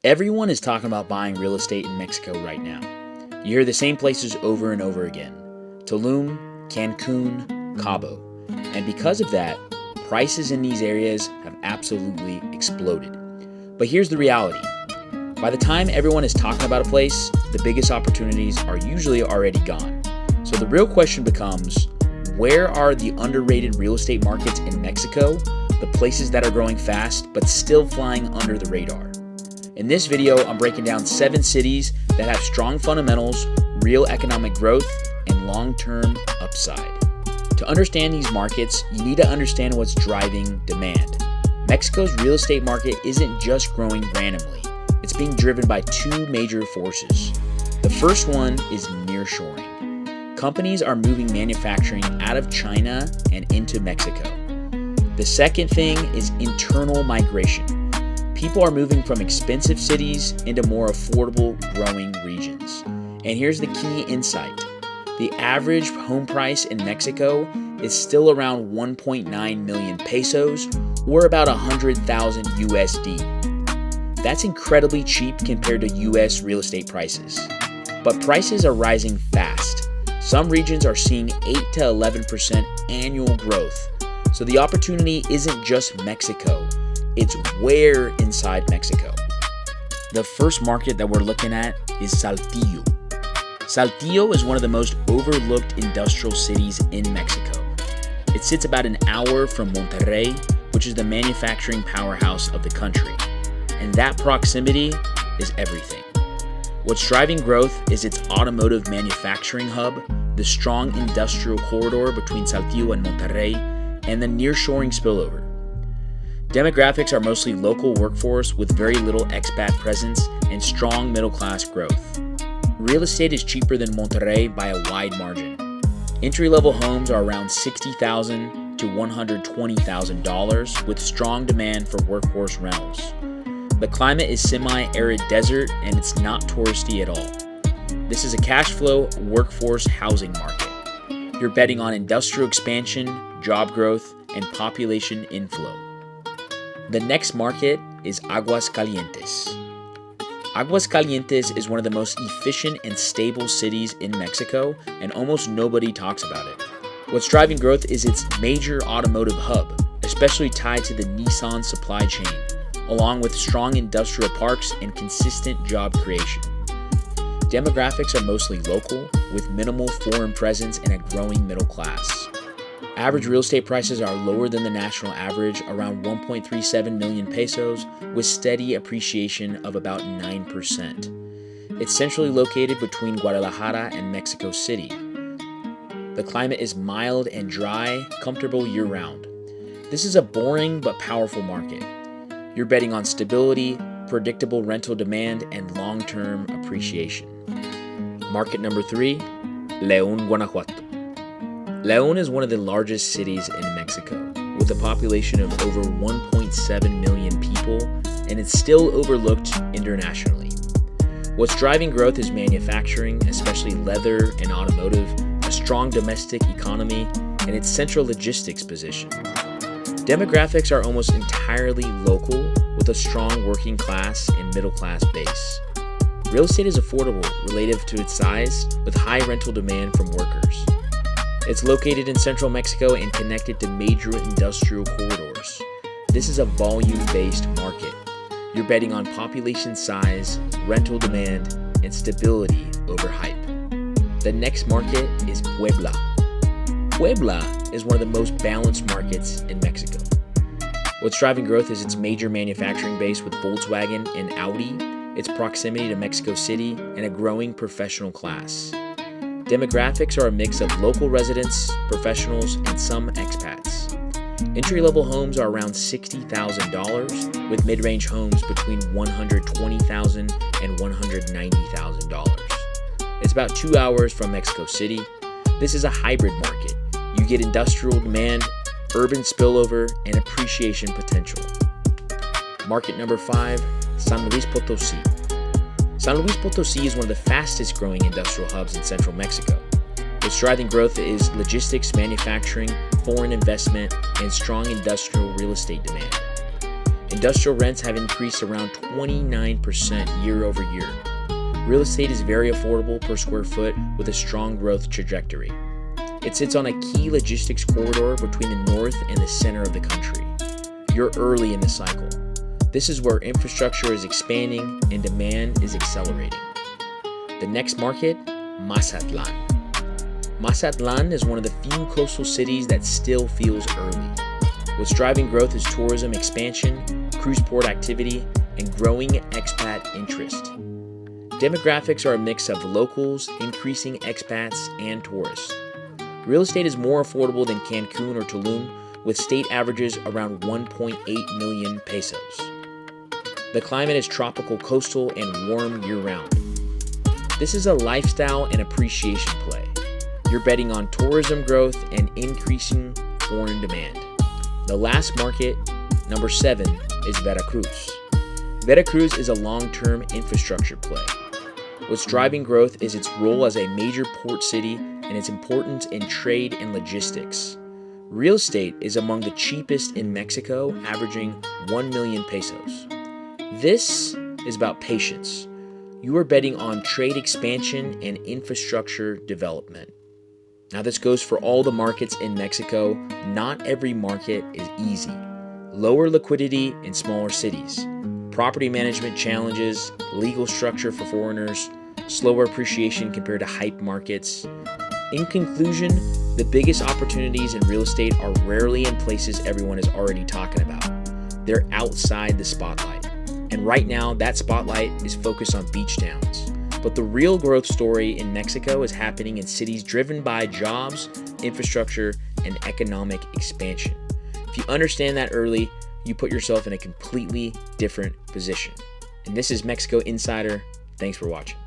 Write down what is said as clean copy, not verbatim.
Everyone is talking about buying real estate in Mexico right now. You hear the same places over and over again: Tulum, Cancun, Cabo. And because of that, prices in these areas have absolutely exploded. But here's the reality. By the time everyone is talking about a place, the biggest opportunities are usually already gone. So the real question becomes, where are the underrated real estate markets in Mexico, the places that are growing fast but still flying under the radar? In this video, I'm breaking down 7 cities that have strong fundamentals, real economic growth, and long-term upside. To understand these markets, you need to understand what's driving demand. Mexico's real estate market isn't just growing randomly. It's being driven by 2 major forces. The first one is nearshoring. Companies are moving manufacturing out of China and into Mexico. The second thing is internal migration. People are moving from expensive cities into more affordable, growing regions. And here's the key insight. The average home price in Mexico is still around 1.9 million pesos, or about 100,000 USD. That's incredibly cheap compared to US real estate prices. But prices are rising fast. Some regions are seeing 8 to 11% annual growth. So the opportunity isn't just Mexico, it's where inside Mexico. The first market that we're looking at is Saltillo. Saltillo is one of the most overlooked industrial cities in Mexico. It sits about an hour from Monterrey, which is the manufacturing powerhouse of the country. And that proximity is everything. What's driving growth is its automotive manufacturing hub, the strong industrial corridor between Saltillo and Monterrey, and the nearshoring spillover. Demographics are mostly local workforce with very little expat presence and strong middle-class growth. Real estate is cheaper than Monterrey by a wide margin. Entry-level homes are around $60,000 to $120,000 with strong demand for workforce rentals. The climate is semi-arid desert and it's not touristy at all. This is a cash flow workforce housing market. You're betting on industrial expansion, job growth, and population inflow. The next market is Aguascalientes. Aguascalientes is one of the most efficient and stable cities in Mexico, and almost nobody talks about it. What's driving growth is its major automotive hub, especially tied to the Nissan supply chain, along with strong industrial parks and consistent job creation. Demographics are mostly local, with minimal foreign presence and a growing middle class. Average real estate prices are lower than the national average, around 1.37 million pesos, with steady appreciation of about 9%. It's centrally located between Guadalajara and Mexico City. The climate is mild and dry, comfortable year-round. This is a boring but powerful market. You're betting on stability, predictable rental demand, and long-term appreciation. Market number 3, León, Guanajuato. León is one of the largest cities in Mexico, with a population of over 1.7 million people, and it's still overlooked internationally. What's driving growth is manufacturing, especially leather and automotive, a strong domestic economy, and its central logistics position. Demographics are almost entirely local, with a strong working class and middle class base. Real estate is affordable relative to its size, with high rental demand from workers. It's located in central Mexico and connected to major industrial corridors. This is a volume-based market. You're betting on population size, rental demand, and stability over hype. The next market is Puebla. Puebla is one of the most balanced markets in Mexico. What's driving growth is its major manufacturing base with Volkswagen and Audi, its proximity to Mexico City, and a growing professional class. Demographics are a mix of local residents, professionals, and some expats. Entry-level homes are around $60,000, with mid-range homes between $120,000 and $190,000. It's about 2 hours from Mexico City. This is a hybrid market. You get industrial demand, urban spillover, and appreciation potential. Market number 5, San Luis Potosi. San Luis Potosi is one of the fastest growing industrial hubs in central Mexico. What's driving growth is logistics, manufacturing, foreign investment, and strong industrial real estate demand. Industrial rents have increased around 29% year over year. Real estate is very affordable per square foot with a strong growth trajectory. It sits on a key logistics corridor between the north and the center of the country. You're early in the cycle. This is where infrastructure is expanding and demand is accelerating. The next market, Mazatlan. Mazatlan is one of the few coastal cities that still feels early. What's driving growth is tourism expansion, cruise port activity, and growing expat interest. Demographics are a mix of locals, increasing expats, and tourists. Real estate is more affordable than Cancun or Tulum, with state averages around 1.8 million pesos. The climate is tropical, coastal, and warm year-round. This is a lifestyle and appreciation play. You're betting on tourism growth and increasing foreign demand. The last market, number 7, is Veracruz. Veracruz is a long-term infrastructure play. What's driving growth is its role as a major port city and its importance in trade and logistics. Real estate is among the cheapest in Mexico, averaging 1 million pesos. This is about patience. You are betting on trade expansion and infrastructure development. Now, this goes for all the markets in Mexico. Not every market is easy. Lower liquidity in smaller cities, property management challenges, legal structure for foreigners, slower appreciation compared to hype markets. In conclusion, the biggest opportunities in real estate are rarely in places everyone is already talking about. They're outside the spotlight. And right now, that spotlight is focused on beach towns. But the real growth story in Mexico is happening in cities driven by jobs, infrastructure, and economic expansion. If you understand that early, you put yourself in a completely different position. And this is Mexico Insider. Thanks for watching.